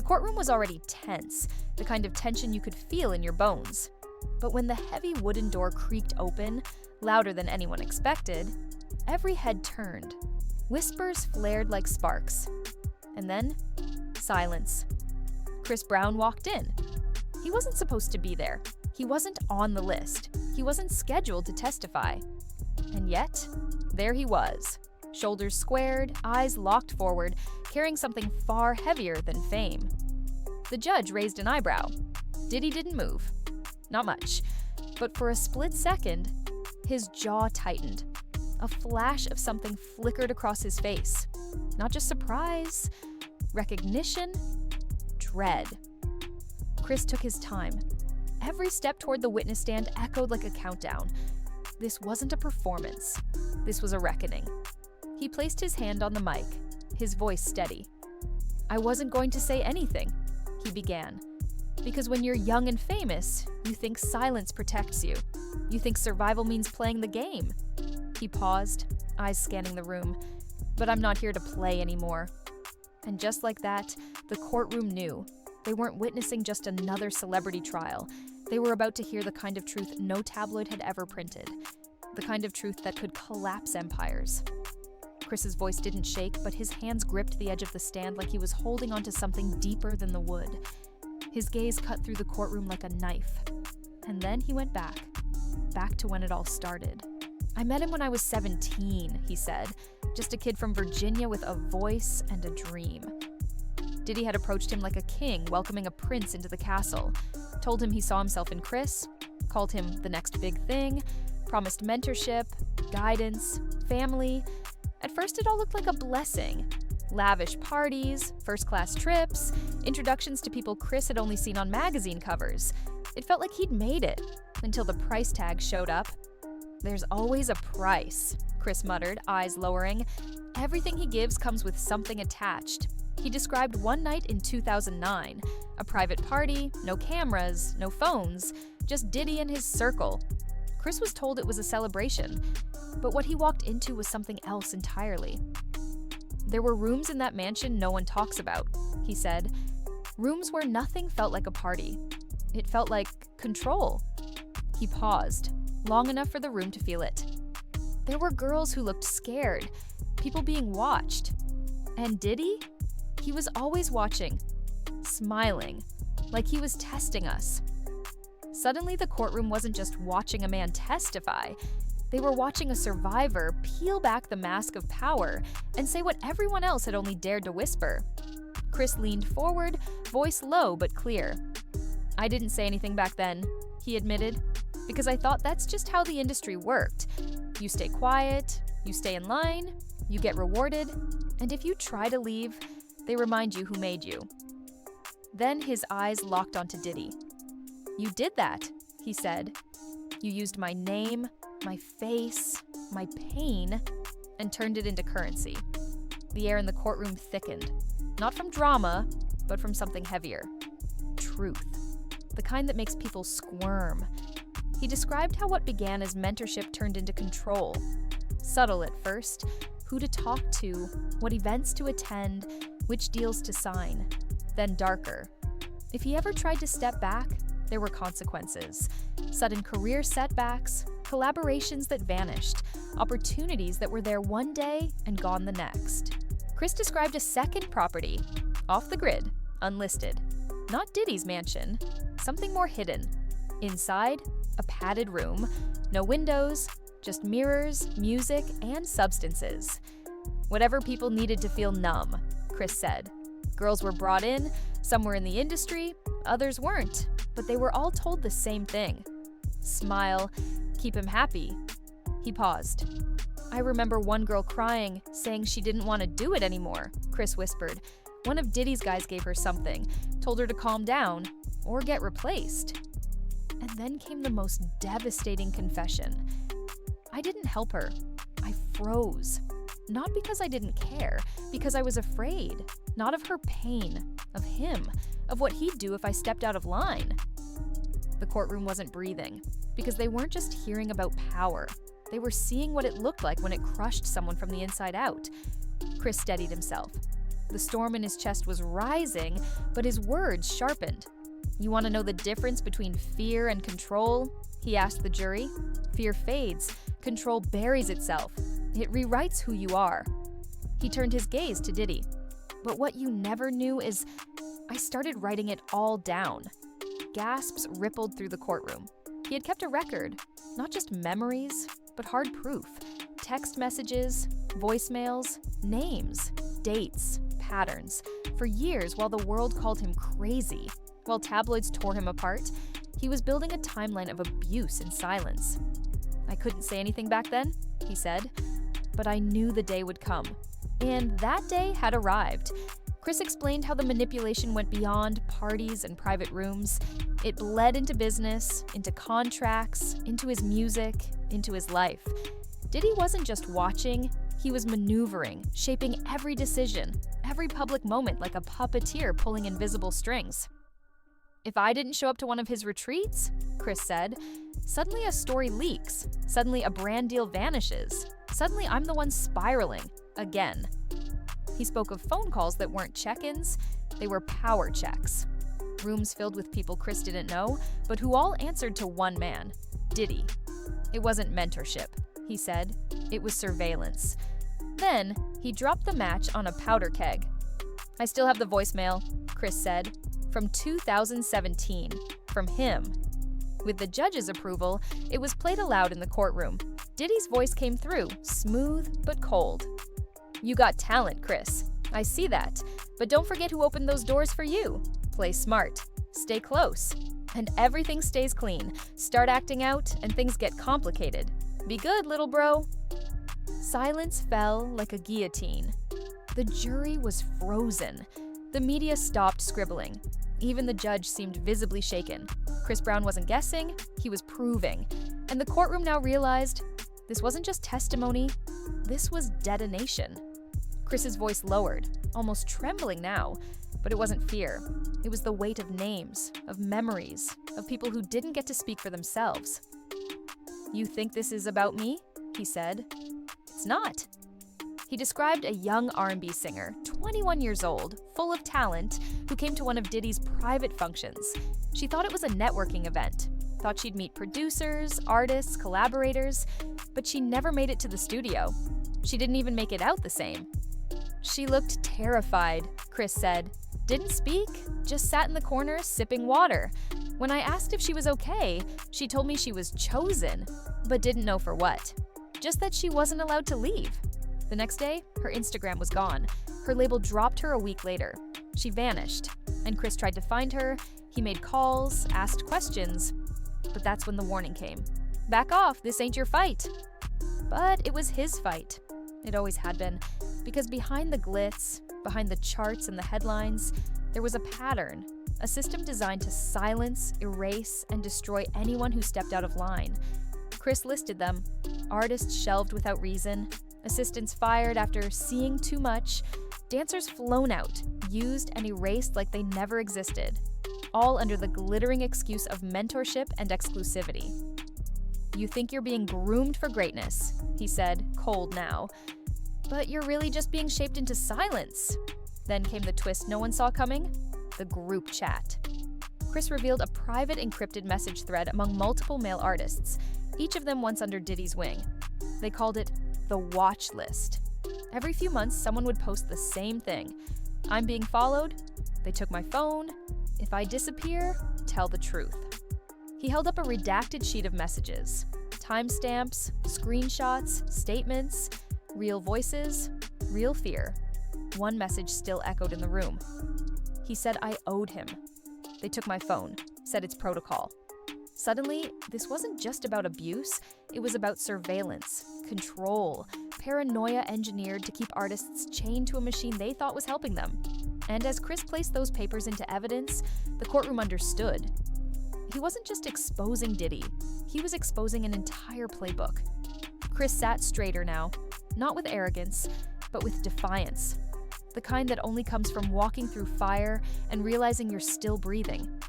courtroom was already tense, the kind of tension you could feel in your bones. But when the heavy wooden door creaked open, louder than anyone expected, every head turned. Whispers flared like sparks. And then, silence. Chris Brown walked in. He wasn't supposed to be there. He wasn't on the list. He wasn't scheduled to testify. And yet, there he was. Shoulders squared, eyes locked forward, carrying something far heavier than fame. The judge raised an eyebrow. Diddy didn't move. Not much. But for a split second, his jaw tightened. A flash of something flickered across his face. Not just surprise, recognition, dread. Chris took his time. Every step toward the witness stand echoed like a countdown. This wasn't a performance. This was a reckoning. He placed his hand on the mic, his voice steady. "I wasn't going to say anything," he began. "Because when you're young and famous, you think silence protects you. You think survival means playing the game." He paused, eyes scanning the room. "But I'm not here to play anymore." And just like that, the courtroom knew. They weren't witnessing just another celebrity trial. They were about to hear the kind of truth no tabloid had ever printed. The kind of truth that could collapse empires. Chris's voice didn't shake, but his hands gripped the edge of the stand like he was holding onto something deeper than the wood. His gaze cut through the courtroom like a knife. And then he went back to when it all started. "I met him when I was 17, he said. Just a kid from Virginia with a voice and a dream." Diddy had approached him like a king welcoming a prince into the castle, told him he saw himself in Chris, called him the next big thing, promised mentorship, guidance, family. At first, it all looked like a blessing. Lavish parties, first-class trips, introductions to people Chris had only seen on magazine covers. It felt like he'd made it, until the price tag showed up. "There's always a price," Chris muttered, eyes lowering. "Everything he gives comes with something attached." He described one night in 2009, a private party, no cameras, no phones, just Diddy and his circle. Chris was told it was a celebration, but what he walked into was something else entirely. "There were rooms in that mansion no one talks about," he said. "Rooms where nothing felt like a party. It felt like control." He paused, long enough for the room to feel it. There were girls who looked scared, people being watched. And Diddy? He was always watching, smiling, like he was testing us. Suddenly, the courtroom wasn't just watching a man testify. They were watching a survivor peel back the mask of power and say what everyone else had only dared to whisper. Chris leaned forward, voice low but clear. "I didn't say anything back then," he admitted, "because I thought that's just how the industry worked. You stay quiet, you stay in line, you get rewarded, and if you try to leave, they remind you who made you." Then his eyes locked onto Diddy. "You did that," he said. "You used my name, my face, my pain, and turned it into currency." The air in the courtroom thickened, not from drama, but from something heavier. Truth. The kind that makes people squirm. He described how what began as mentorship turned into control. Subtle at first, who to talk to, what events to attend, which deals to sign. Then darker. If he ever tried to step back, there were consequences. Sudden career setbacks, collaborations that vanished, opportunities that were there one day and gone the next. Chris described a second property, off the grid, unlisted. Not Diddy's mansion, something more hidden. Inside, a padded room, no windows, just mirrors, music, and substances. Whatever people needed to feel numb, Chris said. Girls were brought in, some were in the industry, others weren't, but they were all told the same thing. Smile, keep him happy. He paused. "I remember one girl crying, saying she didn't want to do it anymore," Chris whispered. "One of Diddy's guys gave her something, told her to calm down, or get replaced." And then came the most devastating confession. "I didn't help her. I froze. Not because I didn't care, because I was afraid. Not of her pain, of him, of what he'd do if I stepped out of line." The courtroom wasn't breathing, because they weren't just hearing about power. They were seeing what it looked like when it crushed someone from the inside out. Chris steadied himself. The storm in his chest was rising, but his words sharpened. "You want to know the difference between fear and control?" he asked the jury. "Fear fades. Control buries itself. It rewrites who you are." He turned his gaze to Diddy. "But what you never knew is I started writing it all down." Gasps rippled through the courtroom. He had kept a record, not just memories, but hard proof. Text messages, voicemails, names, dates, patterns. For years, while the world called him crazy, while tabloids tore him apart, he was building a timeline of abuse in silence. "I couldn't say anything back then," he said, "but I knew the day would come." And that day had arrived. Chris explained how the manipulation went beyond parties and private rooms. It bled into business, into contracts, into his music, into his life. Diddy wasn't just watching, he was maneuvering, shaping every decision, every public moment like a puppeteer pulling invisible strings. "If I didn't show up to one of his retreats," Chris said, "suddenly a story leaks, suddenly a brand deal vanishes, suddenly I'm the one spiraling, again." He spoke of phone calls that weren't check-ins, they were power checks. Rooms filled with people Chris didn't know, but who all answered to one man, Diddy. It wasn't mentorship, he said, it was surveillance. Then, he dropped the match on a powder keg. "I still have the voicemail," Chris said, from 2017, from him. With the judge's approval, it was played aloud in the courtroom. Diddy's voice came through, smooth but cold. "You got talent, Chris. I see that. But don't forget who opened those doors for you. Play smart. Stay close. And everything stays clean. Start acting out, and things get complicated. Be good, little bro." Silence fell like a guillotine. The jury was frozen. The media stopped scribbling. Even the judge seemed visibly shaken. Chris Brown wasn't guessing, he was proving. And the courtroom now realized this wasn't just testimony, this was detonation. Chris's voice lowered, almost trembling now, but it wasn't fear. It was the weight of names, of memories, of people who didn't get to speak for themselves. "You think this is about me?" he said. "It's not." He described a young R&B singer, 21 years old, full of talent, who came to one of Diddy's private functions. She thought it was a networking event, thought she'd meet producers, artists, collaborators, but she never made it to the studio. She didn't even make it out the same. "She looked terrified," Chris said. "Didn't speak, just sat in the corner sipping water. When I asked if she was okay, she told me she was chosen, but didn't know for what. Just that she wasn't allowed to leave." The next day, her Instagram was gone. Her label dropped her a week later. She vanished, and Chris tried to find her. He made calls, asked questions, but that's when the warning came. "Back off, this ain't your fight." But it was his fight. It always had been, because behind the glitz, behind the charts and the headlines, there was a pattern, a system designed to silence, erase, and destroy anyone who stepped out of line. Chris listed them: artists shelved without reason, assistants fired after seeing too much, dancers flown out, used and erased like they never existed, all under the glittering excuse of mentorship and exclusivity. "You think you're being groomed for greatness," he said, cold now, "but you're really just being shaped into silence." Then came the twist no one saw coming: the group chat. Chris revealed a private encrypted message thread among multiple male artists, each of them once under Diddy's wing. They called it the watch list. Every few months, someone would post the same thing: "I'm being followed. They took my phone. If I disappear, tell the truth." He held up a redacted sheet of messages. Timestamps, screenshots, statements, real voices, real fear. One message still echoed in the room. He said I owed him. "They took my phone," said it's protocol. Suddenly, this wasn't just about abuse, it was about surveillance, control, paranoia engineered to keep artists chained to a machine they thought was helping them. And as Chris placed those papers into evidence, the courtroom understood. He wasn't just exposing Diddy, he was exposing an entire playbook. Chris sat straighter now, not with arrogance, but with defiance. The kind that only comes from walking through fire and realizing you're still breathing.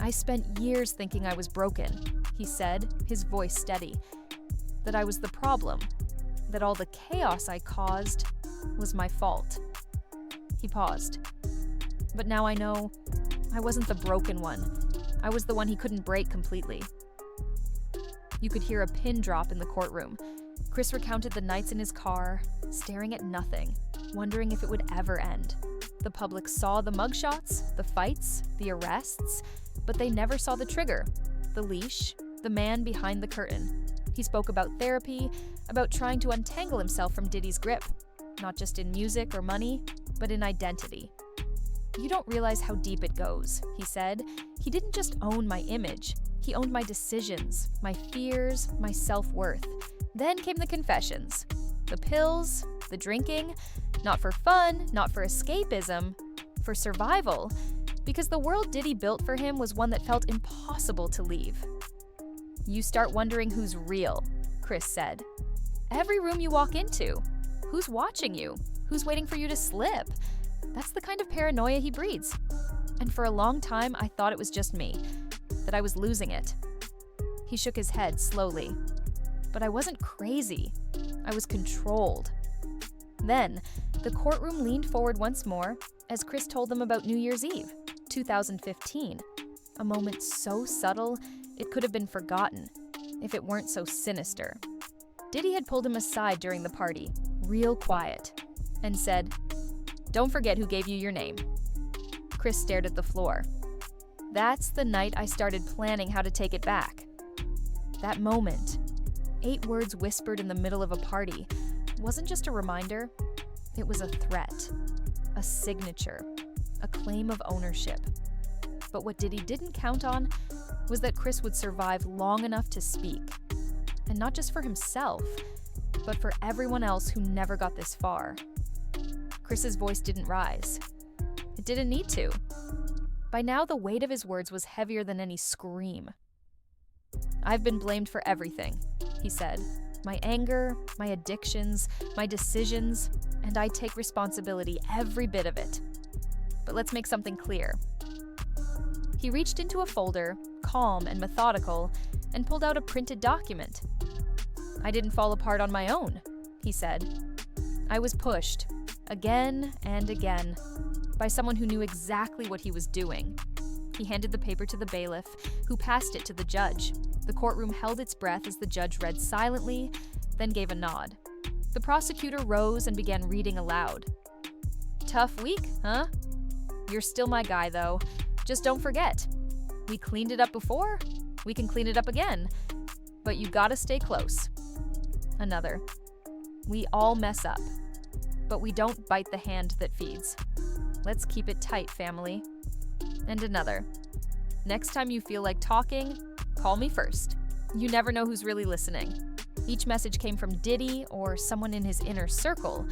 "I spent years thinking I was broken," he said, his voice steady. "That I was the problem, that all the chaos I caused was my fault." He paused. But now I know I wasn't the broken one. I was the one he couldn't break completely. You could hear a pin drop in the courtroom. Chris recounted the nights in his car, staring at nothing, wondering if it would ever end. The public saw the mugshots, the fights, the arrests, but they never saw the trigger, the leash, the man behind the curtain. He spoke about therapy, about trying to untangle himself from Diddy's grip, not just in music or money, but in identity. "You don't realize how deep it goes," he said. "He didn't just own my image. He owned my decisions, my fears, my self-worth." Then came the confessions. The pills, the drinking, not for fun, not for escapism, for survival, because the world Diddy built for him was one that felt impossible to leave. "You start wondering who's real," Chris said. "Every room you walk into, who's watching you? Who's waiting for you to slip?" That's the kind of paranoia he breeds. And for a long time, I thought it was just me, that I was losing it. He shook his head slowly. But I wasn't crazy. I was controlled. Then, the courtroom leaned forward once more as Chris told them about New Year's Eve, 2015. A moment so subtle, it could have been forgotten if it weren't so sinister. Diddy had pulled him aside during the party, real quiet, and said, "Don't forget who gave you your name." Chris stared at the floor. That's the night I started planning how to take it back. That moment, 8 words whispered in the middle of a party, wasn't just a reminder, it was a threat, a signature, a claim of ownership. But what Diddy didn't count on was that Chris would survive long enough to speak. And not just for himself, but for everyone else who never got this far. Chris's voice didn't rise. It didn't need to. By now, the weight of his words was heavier than any scream. "I've been blamed for everything," he said. "My anger, my addictions, my decisions, and I take responsibility, every bit of it. But let's make something clear." He reached into a folder, calm and methodical, and pulled out a printed document. "I didn't fall apart on my own," he said. "I was pushed, again and again, by someone who knew exactly what he was doing." He handed the paper to the bailiff, who passed it to the judge. The courtroom held its breath as the judge read silently, then gave a nod. The prosecutor rose and began reading aloud. "Tough week, huh? You're still my guy, though. Just don't forget. We cleaned it up before, we can clean it up again. But you gotta stay close." Another. "We all mess up, but we don't bite the hand that feeds. Let's keep it tight, family." And another. "Next time you feel like talking, call me first. You never know who's really listening." Each message came from Diddy or someone in his inner circle.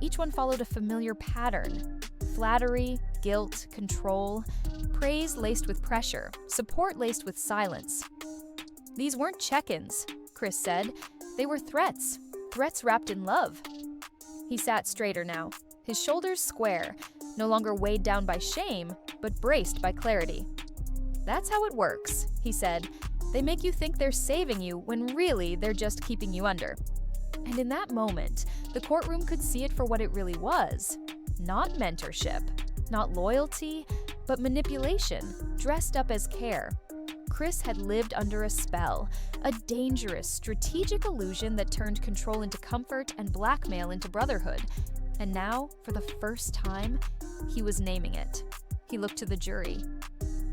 Each one followed a familiar pattern. Flattery, guilt, control, praise laced with pressure, support laced with silence. "These weren't check-ins," Chris said. "They were threats. Threats wrapped in love." He sat straighter now, his shoulders square, no longer weighed down by shame, but braced by clarity. "That's how it works," he said. "They make you think they're saving you when really they're just keeping you under." And in that moment, the courtroom could see it for what it really was. Not mentorship, not loyalty, but manipulation, dressed up as care. Chris had lived under a spell, a dangerous, strategic illusion that turned control into comfort and blackmail into brotherhood. And now, for the first time, he was naming it. He looked to the jury.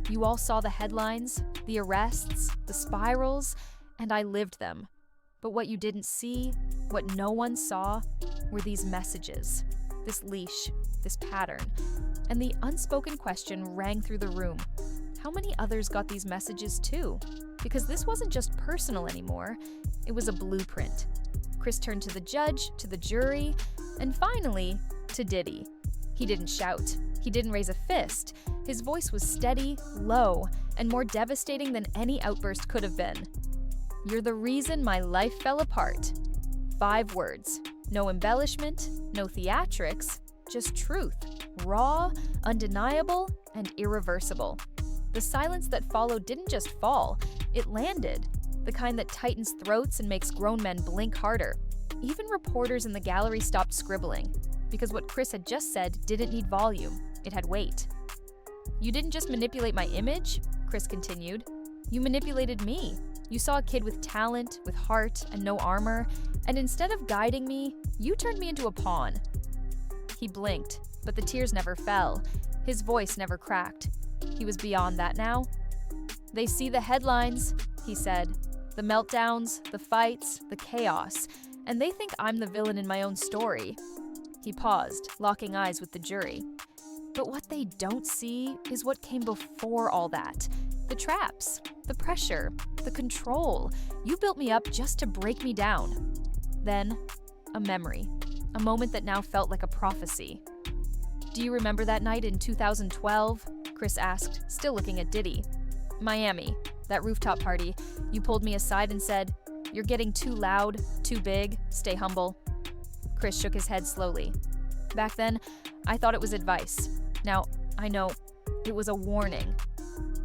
"You all saw the headlines, the arrests, the spirals, and I lived them. But what you didn't see, what no one saw, were these messages, this leash, this pattern." And the unspoken question rang through the room. How many others got these messages too? Because this wasn't just personal anymore, it was a blueprint. Chris turned to the judge, to the jury, and finally, to Diddy. He didn't shout. He didn't raise a fist. His voice was steady, low, and more devastating than any outburst could have been. "You're the reason my life fell apart." 5 words. No embellishment, no theatrics, just truth. Raw, undeniable, and irreversible. The silence that followed didn't just fall, it landed. The kind that tightens throats and makes grown men blink harder. Even reporters in the gallery stopped scribbling. because what Chris had just said didn't need volume, it had weight. "You didn't just manipulate my image," Chris continued. "You manipulated me. You saw a kid with talent, with heart, and no armor, and instead of guiding me, you turned me into a pawn." He blinked, but the tears never fell. His voice never cracked. He was beyond that now. "They see the headlines," he said. "The meltdowns, the fights, the chaos, and they think I'm the villain in my own story." He paused, locking eyes with the jury. "But what they don't see is what came before all that. The traps, the pressure, the control. You built me up just to break me down." Then, a memory, a moment that now felt like a prophecy. "Do you remember that night in 2012? Chris asked, still looking at Diddy. "Miami, that rooftop party. You pulled me aside and said, 'You're getting too loud, too big, stay humble.'" Chris shook his head slowly. "Back then, I thought it was advice. Now, I know it was a warning."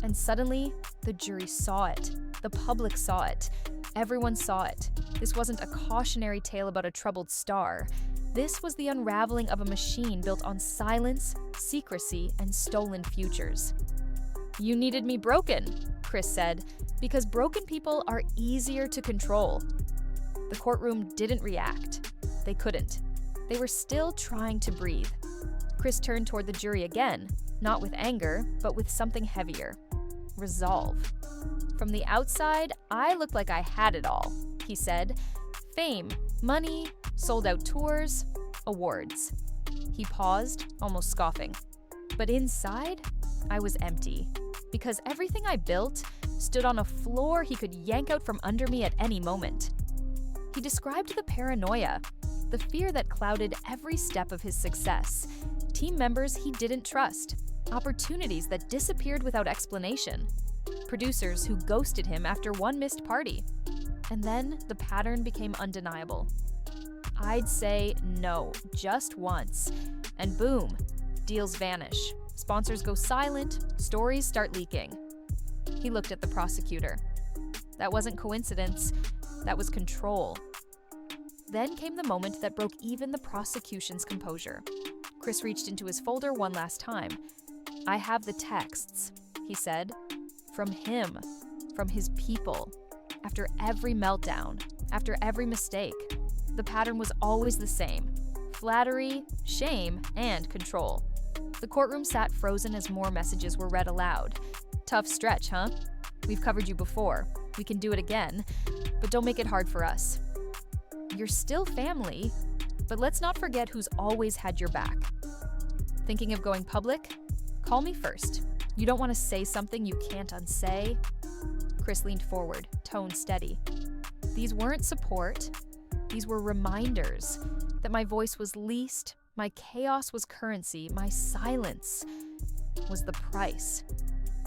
And suddenly, the jury saw it. The public saw it. Everyone saw it. This wasn't a cautionary tale about a troubled star. This was the unraveling of a machine built on silence, secrecy, and stolen futures. "You needed me broken," Chris said, "because broken people are easier to control." The courtroom didn't react. They couldn't. They were still trying to breathe. Chris turned toward the jury again, not with anger, but with something heavier. Resolve. "From the outside, I looked like I had it all," he said. "Fame, money, sold-out tours, awards." He paused, almost scoffing. "But inside, I was empty, because everything I built stood on a floor he could yank out from under me at any moment." He described the paranoia, the fear that clouded every step of his success, team members he didn't trust, opportunities that disappeared without explanation, producers who ghosted him after one missed party. And then the pattern became undeniable. I'd say no just once, and boom, deals vanish, sponsors go silent, stories start leaking. He looked at the prosecutor. That wasn't coincidence, that was control. Then came the moment that broke even the prosecution's composure. Chris reached into his folder one last time. "I have the texts," he said. "From him, from his people. After every meltdown, after every mistake, the pattern was always the same: flattery, shame, and control." The courtroom sat frozen as more messages were read aloud. "Tough stretch, huh? We've covered you before. We can do it again, but don't make it hard for us. You're still family, but let's not forget who's always had your back. Thinking of going public? Call me first. You don't want to say something you can't unsay." Chris leaned forward, tone steady. "These weren't support. These were reminders that my voice was least, my chaos was currency, my silence was the price."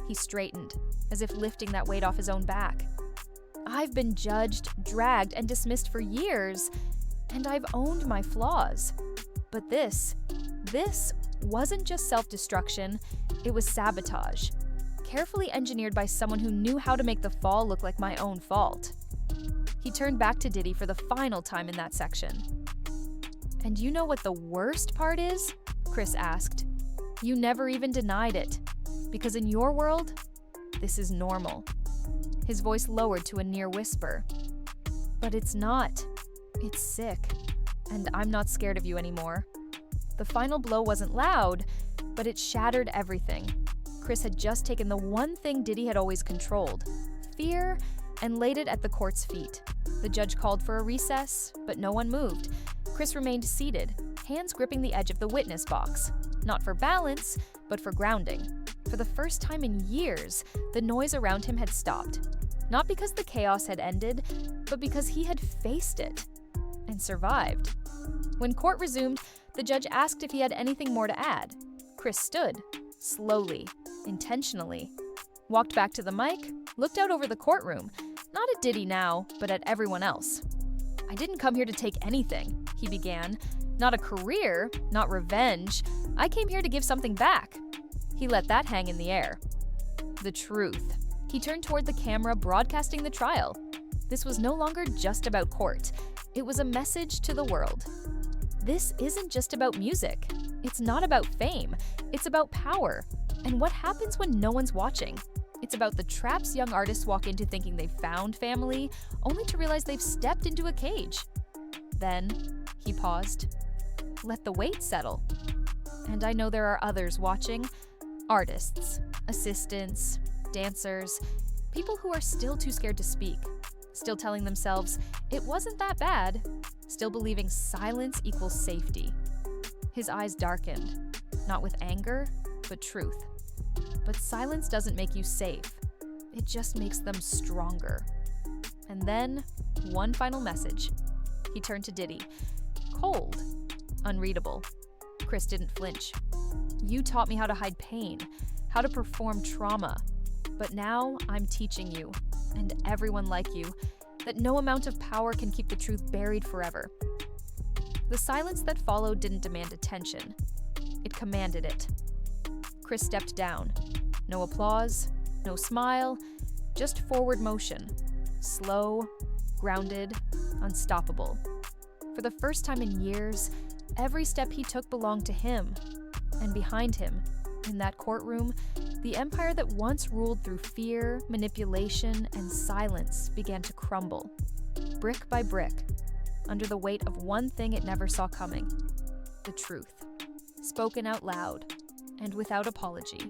He straightened, as if lifting that weight off his own back. "I've been judged, dragged, and dismissed for years, and I've owned my flaws. But this wasn't just self-destruction, it was sabotage, carefully engineered by someone who knew how to make the fall look like my own fault." He turned back to Diddy for the final time in that section. "And you know what the worst part is?" Chris asked. "You never even denied it, because in your world, this is normal." His voice lowered to a near whisper. "But it's not. It's sick, and I'm not scared of you anymore." The final blow wasn't loud, but it shattered everything. Chris had just taken the one thing Diddy had always controlled, fear, and laid it at the court's feet. The judge called for a recess, but no one moved. Chris remained seated, hands gripping the edge of the witness box, not for balance, but for grounding. For the first time in years, the noise around him had stopped. Not because the chaos had ended, but because he had faced it and survived. When court resumed, the judge asked if he had anything more to add. Chris stood, slowly, intentionally, walked back to the mic, looked out over the courtroom, not at Diddy now, but at everyone else. "I didn't come here to take anything," he began. "Not a career, not revenge. I came here to give something back." He let that hang in the air. The truth. He turned toward the camera, broadcasting the trial. This was no longer just about court. It was a message to the world. This isn't just about music. It's not about fame. It's about power. And what happens when no one's watching? It's about the traps young artists walk into thinking they've found family, only to realize they've stepped into a cage. Then, he paused. Let the weight settle. And I know there are others watching. Artists, assistants, dancers, people who are still too scared to speak, still telling themselves it wasn't that bad, still believing silence equals safety. His eyes darkened, not with anger, but truth. But silence doesn't make you safe. It just makes them stronger. And then, one final message. He turned to Diddy. Cold. Unreadable. Chris didn't flinch. You taught me how to hide pain, how to perform trauma. But now I'm teaching you, and everyone like you, that no amount of power can keep the truth buried forever. The silence that followed didn't demand attention. It commanded it. Chris stepped down. No applause, no smile, just forward motion. Slow, grounded, unstoppable. For the first time in years, every step he took belonged to him. And behind him, in that courtroom, the empire that once ruled through fear, manipulation, and silence began to crumble, brick by brick, under the weight of one thing it never saw coming: the truth, spoken out loud and without apology.